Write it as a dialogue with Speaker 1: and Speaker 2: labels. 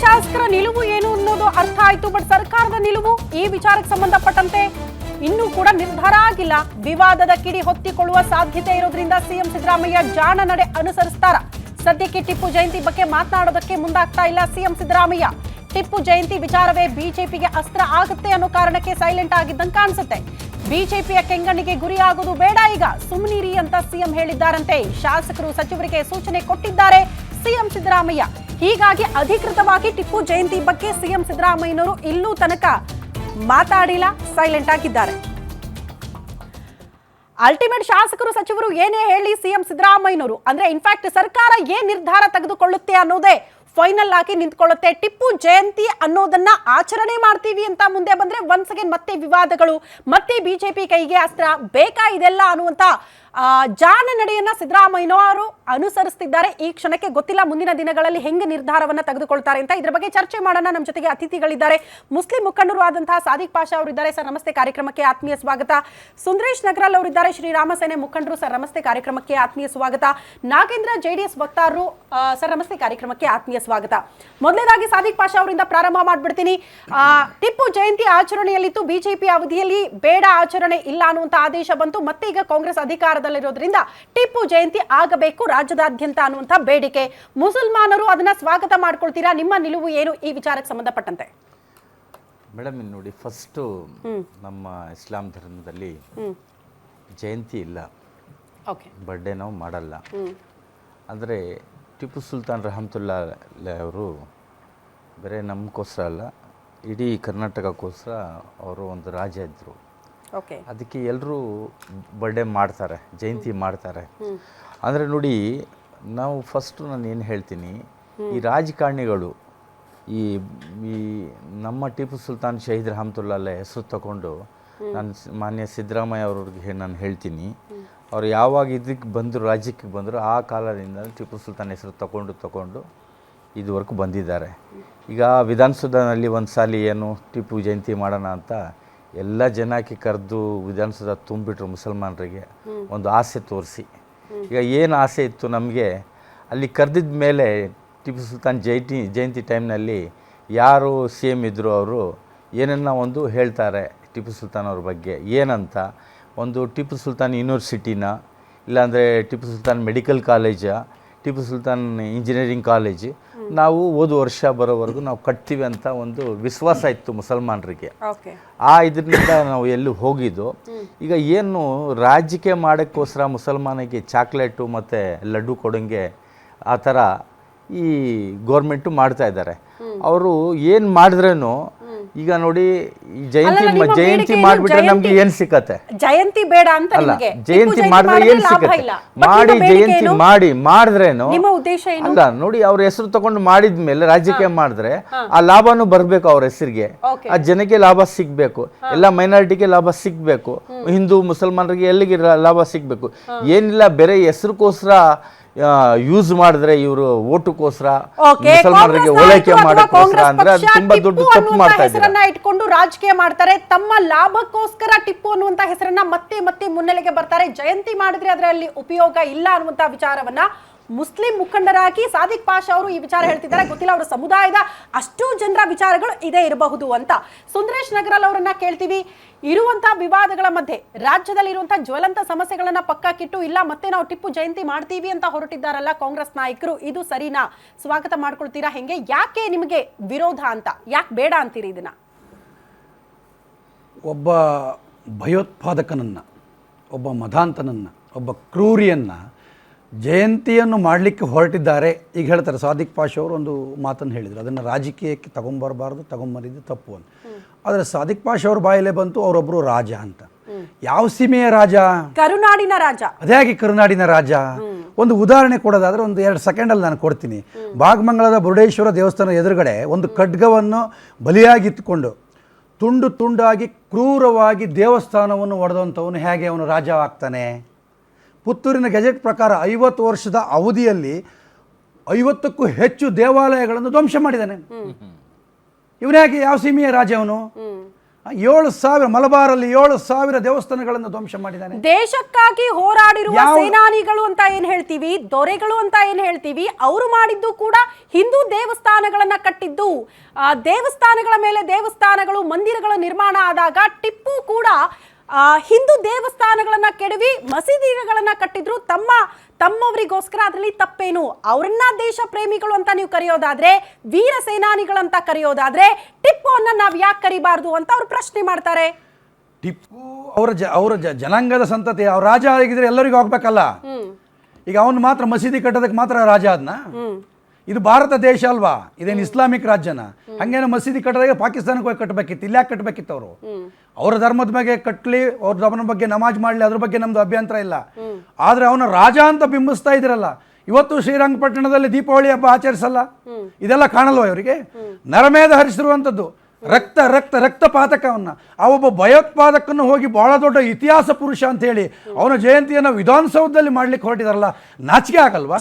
Speaker 1: ಶಾಸಕರ ನಿಲುವು ಏನು ಅನ್ನೋದು ಅರ್ಥ ಆಯ್ತು. ಬಟ್ ಸರ್ಕಾರದ ನಿಲುವು ಈ ವಿಚಾರಕ್ಕೆ ಸಂಬಂಧಪಟ್ಟಂತೆ ಇನ್ನೂ ಕೂಡ ನಿರ್ಧಾರ ಆಗಿಲ್ಲ. ವಿವಾದದ ಕಿಡಿ ಹೊತ್ತಿಕೊಳ್ಳುವ ಸಾಧ್ಯತೆ ಇರೋದ್ರಿಂದ ಸಿಎಂ ಸಿದ್ದರಾಮಯ್ಯ ಜಾಣ ನಡೆ ಅನುಸರಿಸ್ತಾರ. ಸದ್ಯಕ್ಕೆ ಟಿಪ್ಪು ಜಯಂತಿ ಬಗ್ಗೆ ಮಾತನಾಡೋದಕ್ಕೆ ಮುಂದಾಗ್ತಾ ಇಲ್ಲ ಸಿಎಂ ಸಿದ್ದರಾಮಯ್ಯ. ಟಿಪ್ಪು ಜಯಂತಿ ವಿಚಾರವೇ ಬಿಜೆಪಿಗೆ ಅಸ್ತ್ರ ಆಗುತ್ತೆ ಅನ್ನೋ ಕಾರಣಕ್ಕೆ ಸೈಲೆಂಟ್ ಆಗಿದ್ದಂಗೆ ಕಾಣಿಸುತ್ತೆ. ಬಿಜೆಪಿಯ ಕೆಂಗಣ್ಣಿಗೆ ಗುರಿಯಾಗುವುದು ಬೇಡ, ಈಗ ಸುಮ್ಮನಿರಿ ಅಂತ ಸಿಎಂ ಹೇಳಿದ್ದಾರಂತೆ. ಶಾಸಕರು ಸಚಿವರಿಗೆ ಸೂಚನೆ ಕೊಟ್ಟಿದ್ದಾರೆ ಸಿಎಂ ಸಿದ್ದರಾಮಯ್ಯ. ಹೀಗಾಗಿ ಅಧಿಕೃತವಾಗಿ ಟಿಪ್ಪು ಜಯಂತಿ ಬಗ್ಗೆ ಸಿಎಂ ಸಿದ್ದರಾಮಯ್ಯನವರು ಇಲ್ಲೂ ತನಕ ಮಾತಾಡಿಲ್ಲ, ಸೈಲೆಂಟ್ ಆಗಿದ್ದಾರೆ. ಅಲ್ಟಿಮೇಟ್ ಶಾಸಕರು ಸಚಿವರು ಏನೇ ಹೇಳಿ ಸಿಎಂ ಸಿದ್ದರಾಮಯ್ಯನವರು ಅಂದ್ರೆ ಇನ್ಫ್ಯಾಕ್ಟ್ ಸರ್ಕಾರ ಏನ್ ನಿರ್ಧಾರ ತೆಗೆದುಕೊಳ್ಳುತ್ತೆ ಅನ್ನೋದೇ ಫೈನಲ್ ಆಗಿ ನಿಂತ್ಕೊಳ್ಳುತ್ತೆ. ಟಿಪ್ಪು ಜಯಂತಿ ಅನ್ನೋದನ್ನ ಆಚರಣೆ ಮಾಡ್ತೀವಿ ಅಂತ ಮುಂದೆ ಬಂದ್ರೆ ಒನ್ಸ್ ಅಗೇನ್ ಮತ್ತೆ ವಿವಾದಗಳು, ಮತ್ತೆ ಬಿಜೆಪಿ ಕೈಗೆ ಅಸ್ತ್ರ ಬೇಕಾ ಇದೆಲ್ಲ ಅನ್ನುವಂತ ಜಾಣ ನಡೆಯನ್ನ ಸಿದ್ದರಾಮಯ್ಯನವರು ಅನುಸರಿಸುತ್ತಿದ್ದಾರೆ. ಈ ಕ್ಷಣಕ್ಕೆ ಗೊತ್ತಿಲ್ಲ ಮುಂದಿನ ದಿನಗಳಲ್ಲಿ ಹೆಂಗೆ ನಿರ್ಧಾರವನ್ನ ತೆಗೆದುಕೊಳ್ತಾರೆ ಅಂತ. ಇದ್ರ ಬಗ್ಗೆ ಚರ್ಚೆ ಮಾಡೋಣ. ನಮ್ಮ ಜೊತೆಗೆ ಅತಿಥಿಗಳಿದ್ದಾರೆ. ಮುಸ್ಲಿಂ ಮುಖಂಡರು ಆದಂತಹ ಸಾದಿಕ್ ಪಾಷಾ ಅವರಿದ್ದಾರೆ. ಸರ್ ನಮಸ್ತೆ, ಕಾರ್ಯಕ್ರಮಕ್ಕೆ ಆತ್ಮೀಯ ಸ್ವಾಗತ. ಸುಂದರೇಶ್ ನಗರಲ್ ಅವರಿದ್ದಾರೆ. ಶ್ರೀರಾಮ ಸೇನೆ ಮುಖಂಡರು. ಸರ್ ನಮಸ್ತೆ, ಕಾರ್ಯಕ್ರಮಕ್ಕೆ ಆತ್ಮೀಯ ಸ್ವಾಗತ. ನಾಗೇಂದ್ರ ಜೆಡಿಎಸ್ ವಕ್ತಾರರು. ಸರ್ ನಮಸ್ತೆ, ಕಾರ್ಯಕ್ರಮಕ್ಕೆ ಆತ್ಮೀಯ ಸ್ವಾಗತ. ಮೊದಲನೇದಾಗಿ ಸಾದಿಕ್ ಪಾಷಾ ಅವರಿಂದ ಪ್ರಾರಂಭ ಮಾಡ್ಬಿಡ್ತೀನಿ. ಟಿಪ್ಪು ಜಯಂತಿ ಆಚರಣೆಯಲ್ಲಿತ್ತು, ಬಿಜೆಪಿ ಅವಧಿಯಲ್ಲಿ ಬೇಡ ಆಚರಣೆ ಇಲ್ಲ ಅನ್ನುವಂತ ಆದೇಶ ಬಂತು. ಮತ್ತೆ ಈಗ ಕಾಂಗ್ರೆಸ್ ಅಧಿಕಾರದಲ್ಲಿರೋದ್ರಿಂದ ಟಿಪ್ಪು ಜಯಂತಿ ಆಗಬೇಕು ರಾಜ್ಯದಾದ್ಯಂತ ಅನ್ನುವಂತ ಬೇಡಿಕೆ. ಮುಸಲ್ಮಾನರು ಅದನ್ನ ಸ್ವಾಗತ ಮಾಡ್ಕೊಳ್ತೀರಾ? ನಿಮ್ಮ ನಿಲುವು ಏನು ಈ ವಿಚಾರಕ್ಕೆ ಸಂಬಂಧಪಟ್ಟಂತೆ?
Speaker 2: ಮೇಡಮ್ ನೋಡಿ, ಫಸ್ಟು ನಮ್ಮ ಇಸ್ಲಾಂ ಧರ್ಮದಲ್ಲಿ ಜಯಂತಿ ಇಲ್ಲ, ಬರ್ಡೇ ನಾವು ಮಾಡಲ್ಲ. ಅಂದರೆ ಟಿಪ್ಪು ಸುಲ್ತಾನ್ ರಹಮತುಲ್ಲಾ ಅವರು ಬೇರೆ ನಮಗೋಸ್ಕರ ಅಲ್ಲ, ಇಡೀ ಕರ್ನಾಟಕಕ್ಕೋಸ್ಕರ ಅವರು ಒಂದು ರಾಜ ಇದ್ದರು. ಅದಕ್ಕೆ ಎಲ್ಲರೂ ಬರ್ಡೇ ಮಾಡ್ತಾರೆ, ಜಯಂತಿ ಮಾಡ್ತಾರೆ. ಅಂದರೆ ನೋಡಿ, ನಾವು ಫಸ್ಟು ನಾನು ಏನು ಹೇಳ್ತೀನಿ, ಈ ರಾಜಕಾರಣಿಗಳು ಈ ನಮ್ಮ ಟಿಪ್ಪು ಸುಲ್ತಾನ್ ಶಹೀದ್ ರಹಮತುಲ್ಲಾ ಹೆಸರು ತಗೊಂಡು ನಾನು ಮಾನ್ಯ ಸಿದ್ದರಾಮಯ್ಯ ಅವ್ರಿಗೆ ನಾನು ಹೇಳ್ತೀನಿ, ಅವ್ರು ಯಾವಾಗ ಇದಕ್ಕೆ ಬಂದರು, ರಾಜ್ಯಕ್ಕೆ ಬಂದರು, ಆ ಕಾಲದಿಂದ ಟಿಪ್ಪು ಸುಲ್ತಾನ್ ಹೆಸರು ತಗೊಂಡು ಇದುವರೆಗೂ ಬಂದಿದ್ದಾರೆ. ಈಗ ವಿಧಾನಸೌಧದಲ್ಲಿ ಒಂದು ಸಾಲ ಏನು ಟಿಪ್ಪು ಜಯಂತಿ ಮಾಡೋಣ ಅಂತ ಎಲ್ಲ ಜನಕ್ಕೆ ಕರೆದು ವಿಧಾನಸೌಧ ತುಂಬಿಟ್ರು ಮುಸಲ್ಮಾನರಿಗೆ ಒಂದು ಆಸೆ ತೋರಿಸಿ. ಈಗ ಏನು ಆಸೆ ಇತ್ತು ನಮಗೆ, ಅಲ್ಲಿ ಕರೆದಿದ್ದ ಮೇಲೆ ಟಿಪ್ಪು ಸುಲ್ತಾನ್ ಜಯಂತಿ ಟೈಮ್ನಲ್ಲಿ ಯಾರು ಸಿ ಎಮ್ ಇದ್ದರು ಅವರು ಏನನ್ನ ಒಂದು ಹೇಳ್ತಾರೆ ಟಿಪ್ಪು ಸುಲ್ತಾನ್ ಅವ್ರ ಬಗ್ಗೆ. ಏನಂತ, ಒಂದು ಟಿಪ್ಪು ಸುಲ್ತಾನ್ ಯೂನಿವರ್ಸಿಟಿನ, ಇಲ್ಲಾಂದರೆ ಟಿಪ್ಪು ಸುಲ್ತಾನ್ ಮೆಡಿಕಲ್ ಕಾಲೇಜಾ, ಟಿಪ್ಪು ಸುಲ್ತಾನ್ ಇಂಜಿನಿಯರಿಂಗ್ ಕಾಲೇಜ್ ನಾವು ಓದು ವರ್ಷ ಬರೋವರೆಗೂ ನಾವು ಕಟ್ತೀವಿ ಅಂತ ಒಂದು ವಿಶ್ವಾಸ ಇತ್ತು ಮುಸಲ್ಮಾನರಿಗೆ. ಇದರಿಂದ ನಾವು ಎಲ್ಲೂ ಹೋಗಿದ್ದು. ಈಗ ಏನು ರಾಜಕೀಯ ಮಾಡೋಕ್ಕೋಸ್ಕರ ಮುಸಲ್ಮಾನಿಗೆ ಚಾಕ್ಲೇಟು ಮತ್ತು ಲಡ್ಡು ಕೊಡೋಂಗೆ ಆ ಥರ ಈ ಗೌರ್ಮೆಂಟು ಮಾಡ್ತಾ ಇದ್ದಾರೆ. ಅವರು ಏನು ಮಾಡಿದ್ರೇನು ಈಗ ನೋಡಿ, ಜಯಂತಿ ಮಾಡಿಬಿಟ್ರೆ ನಮ್ಗೆ ಏನ್ ಸಿಕ್ಕತ್ತೆ?
Speaker 1: ಜಯಂತಿ ಬೇಡ ಅಂತ
Speaker 2: ಅಲ್ಲ, ಜಯಂತಿ ಮಾಡಿದ್ರೆ ಏನ್ ಸಿಕ್ಕತ್ತೆ? ಜಯಂತಿ ಮಾಡಿದ್ರೇನು ಅಲ್ಲ ನೋಡಿ, ಅವ್ರ ಹೆಸರು ತಗೊಂಡು ಮಾಡಿದ್ಮೇಲೆ ರಾಜಕೀಯ ಮಾಡಿದ್ರೆ ಆ ಲಾಭನೂ ಬರ್ಬೇಕು ಅವ್ರ ಹೆಸರಿಗೆ, ಆ ಜನಕ್ಕೆ ಲಾಭ ಸಿಗ್ಬೇಕು, ಎಲ್ಲ ಮೈನಾರಿಟಿಗೆ ಲಾಭ ಸಿಗ್ಬೇಕು, ಹಿಂದೂ ಮುಸಲ್ಮಾನರಿಗೆ ಎಲ್ಲಿಗೆ ಲಾಭ ಸಿಗ್ಬೇಕು. ಏನಿಲ್ಲ, ಬೇರೆ ಹೆಸರುಗೋಸ್ಕರ ಯೂಸ್ ಮಾಡಿದ್ರೆ ಇವರು ಓಟುಗೋಸ್ಕರ ಮುಸಲ್ಮಾನರಿಗೆ ಓಲೈಕೆ ಮಾಡೋಕ್ಕೋಸ್ಕರ ಅಂದ್ರೆ ಅದು ತುಂಬಾ ದೊಡ್ಡ ತಪ್ಪು ಮಾಡ್ತಾ ಇದ್ದಾರೆ.
Speaker 1: ಇಟ್ಕೊಂಡು ರಾಜಕೀಯ ಮಾಡ್ತಾರೆ, ತಮ್ಮ ಲಾಭಕ್ಕೋಸ್ಕರ ಟಿಪ್ಪು ಅನ್ನುವಂತ ಹೆಸರನ್ನ ಮತ್ತೆ ಮುನ್ನೆಲೆಗೆ ಬರ್ತಾರೆ. ಜಯಂತಿ ಮಾಡಿದ್ರೆ ಅದರಲ್ಲಿ ಉಪಯೋಗ ಇಲ್ಲ ಅನ್ನುವಂತ ವಿಚಾರವನ್ನ ಮುಸ್ಲಿಂ ಮುಖಂಡರಾಗಿ ಸಾದಿಕ್ ಪಾಷಾ ಅವರು ಈ ವಿಚಾರ ಹೇಳ್ತಿದ್ದಾರೆ. ಗೊತ್ತಿಲ್ಲ ಅವರ ಸಮುದಾಯದ ಅಷ್ಟು ಜನರ ವಿಚಾರಗಳು ಇದೇ ಇರಬಹುದು ಅಂತ. ಸುಂದರೇಶ್ ನಗರಲ್ ಅವರನ್ನ ಕೇಳ್ತೀವಿ. ಇರುವಂತಹ ವಿವಾದಗಳ ಮಧ್ಯೆ ರಾಜ್ಯದಲ್ಲಿ ಇರುವಂತಹ ಜ್ವಲಂತ ಸಮಸ್ಯೆಗಳನ್ನ ಪಕ್ಕಕ್ಕಿಟ್ಟು ಇಲ್ಲ ಮತ್ತೆ ನಾವು ಟಿಪ್ಪು ಜಯಂತಿ ಮಾಡ್ತೀವಿ ಅಂತ ಹೊರಟಿದ್ದಾರಲ್ಲ ಕಾಂಗ್ರೆಸ್ ನಾಯಕರು, ಇದು ಸರಿನಾ? ಸ್ವಾಗತ ಮಾಡ್ಕೊಳ್ತೀರಾ? ಹೆಂಗೆ, ಯಾಕೆ ನಿಮಗೆ ವಿರೋಧ ಅಂತ, ಯಾಕೆ ಬೇಡ ಅಂತೀರಿ ಇದನ್ನ?
Speaker 3: ಒಬ್ಬ ಭಯೋತ್ಪಾದಕನನ್ನ, ಒಬ್ಬ ಮದಾಂತನನ್ನ, ಒಬ್ಬ ಕ್ರೂರಿಯನ್ನ ಜಯಂತಿಯನ್ನು ಮಾಡಲಿಕ್ಕೆ ಹೊರಟಿದ್ದಾರೆ. ಈಗ ಹೇಳ್ತಾರೆ ಸಾದಿಕ್ ಪಾಷಾ ಅವರು ಒಂದು ಮಾತನ್ನು ಹೇಳಿದರು, ಅದನ್ನು ರಾಜಕೀಯಕ್ಕೆ ತಗೊಂಬರಬಾರ್ದು, ತಗೊಂಬರಿದ್ದು ತಪ್ಪು ಅಂತ. ಆದರೆ ಸಾದಿಕ್ ಪಾಷಾ ಅವ್ರ ಬಾಯಲ್ಲೇ ಬಂತು ಅವರೊಬ್ಬರು ರಾಜ ಅಂತ. ಯಾವ ಸೀಮೆಯ ರಾಜ?
Speaker 1: ಕರುನಾಡಿನ ರಾಜ.
Speaker 3: ಅದೇ ಕರುನಾಡಿನ ರಾಜ. ಒಂದು ಉದಾಹರಣೆ ಕೊಡೋದಾದ್ರೆ ಒಂದು 2 ಸೆಕೆಂಡಲ್ಲಿ ನಾನು ಕೊಡ್ತೀನಿ. ಭಾಗಮಂಗಲದ ಮುರುಡೇಶ್ವರ ದೇವಸ್ಥಾನ ಎದುರುಗಡೆ ಒಂದು ಖಡ್ಗವನ್ನು ಬಲಿಯಾಗಿತ್ತುಕೊಂಡು ತುಂಡು ತುಂಡಾಗಿ ಕ್ರೂರವಾಗಿ ದೇವಸ್ಥಾನವನ್ನು ಒಡೆದಂಥವನು ಹೇಗೆ ಅವನು ರಾಜ ಆಗ್ತಾನೆ? ಪುತ್ತೂರಿನ ಗೆಜೆಟ್ ಪ್ರಕಾರ 50 ವರ್ಷದ ಅವಧಿಯಲ್ಲಿ 50ಕ್ಕೂ ಹೆಚ್ಚು ದೇವಾಲಯಗಳನ್ನು ಧ್ವಂಸ ಮಾಡಿದ್ದಾನೆ. ಇವನೇ ಯಾಕೆ, ಯಾವ ಸೀಮೆಯ ರಾಜ ಅವನು? 7,000 ಮಲಬಾರಲ್ಲಿ 7,000 ದೇವಸ್ಥಾನಗಳನ್ನು ಧ್ವಂಸ ಮಾಡಿದ್ದಾನೆ.
Speaker 1: ದೇಶಕ್ಕಾಗಿ ಹೋರಾಡಿರುವ
Speaker 3: ಯಾವ-
Speaker 1: ಸೇನಾನಿಗಳು ಅಂತ ಏನ್ ಹೇಳ್ತೀವಿ, ದೊರೆಗಳು ಅಂತ ಏನ್ ಹೇಳ್ತೀವಿ, ಅವರು ಮಾಡಿದ್ದು ಕೂಡ ಹಿಂದೂ ದೇವಸ್ಥಾನಗಳನ್ನ ಕಟ್ಟಿದ್ದು. ದೇವಸ್ಥಾನಗಳ ಮೇಲೆ ದೇವಸ್ಥಾನಗಳು, ಮಂದಿರಗಳ ನಿರ್ಮಾಣ ಆದಾಗ ಟಿಪ್ಪು ಕೂಡ ಹಿಂದೂ ದೇವಸ್ಥಾನಗಳನ್ನ ಕೆಡವಿ ಮಸೀದಿಗಳನ್ನ ಕಟ್ಟಿದ್ರು ತಮ್ಮವರಿಗೋಸ್ಕರ. ಅದರಲ್ಲಿ ತಪ್ಪೇನು? ಅವ್ರನ್ನ ದೇಶ ಪ್ರೇಮಿಗಳು ಅಂತ ನೀವು ಕರೆಯೋದಾದ್ರೆ, ವೀರ ಸೇನಾನಿಗಳಂತ ಕರೆಯೋದಾದ್ರೆ, ಟಿಪ್ಪು ಅನ್ನ ನಾವ್ ಯಾಕೆ ಕರಿಬಾರ್ದು ಅಂತ ಅವ್ರು ಪ್ರಶ್ನೆ ಮಾಡ್ತಾರೆ.
Speaker 3: ಟಿಪ್ಪು ಅವರ ಜನಾಂಗದ ಸಂತತಿ, ಅವ್ರ ರಾಜ ಆಗಿದ್ರೆ ಎಲ್ಲರಿಗೂ ಹೋಗ್ಬೇಕಲ್ಲ. ಈಗ ಅವನು ಮಾತ್ರ ಮಸೀದಿ ಕಟ್ಟೋದಕ್ಕೆ ಮಾತ್ರ ರಾಜ ಅದನ್ನ. ಇದು ಭಾರತ ದೇಶ ಅಲ್ವಾ, ಇದೇನು ಇಸ್ಲಾಮಿಕ್ ರಾಜ್ಯನ? ಹಂಗೇನೋ ಮಸೀದಿ ಕಟ್ಟದಾಗ ಪಾಕಿಸ್ತಾನಕ್ಕೆ ಹೋಗಿ ಕಟ್ಟಬೇಕಿತ್ತು, ಇಲ್ಲಿ ಯಾಕೆ ಕಟ್ಟಬೇಕಿತ್ತು? ಅವರು ಅವರ ಧರ್ಮದ ಬಗ್ಗೆ ಕಟ್ಟಲಿ, ಅವ್ರ ಧರ್ಮದ ಬಗ್ಗೆ ನಮಾಜ್ ಮಾಡಲಿ, ಅದ್ರ ಬಗ್ಗೆ ನಮ್ದು ಅಭ್ಯಂತರ ಇಲ್ಲ. ಆದರೆ ಅವನ ರಾಜ ಅಂತ ಬಿಂಬಿಸ್ತಾ ಇದ್ರಲ್ಲ. ಇವತ್ತು ಶ್ರೀರಂಗಪಟ್ಟಣದಲ್ಲಿ ದೀಪಾವಳಿ ಹಬ್ಬ ಆಚರಿಸಲ್ಲ, ಇದೆಲ್ಲ ಕಾಣಲ್ವ ಇವರಿಗೆ? ನರಮೇಧ ಹರಿಸಿರುವಂಥದ್ದು, ರಕ್ತಪಾತಕವನ್ನು ಆ ಒಬ್ಬ ಭಯೋತ್ಪಾದಕನ್ನು ಹೋಗಿ ಬಹಳ ದೊಡ್ಡ ಇತಿಹಾಸ ಪುರುಷ ಅಂತ ಹೇಳಿ ಅವನ ಜಯಂತಿಯನ್ನು ವಿಧಾನಸೌಧದಲ್ಲಿ ಮಾಡ್ಲಿಕ್ಕೆ ಹೊರಟಿದಾರಲ್ಲ, ನಾಚಿಕೆ ಆಗಲ್ವಾ?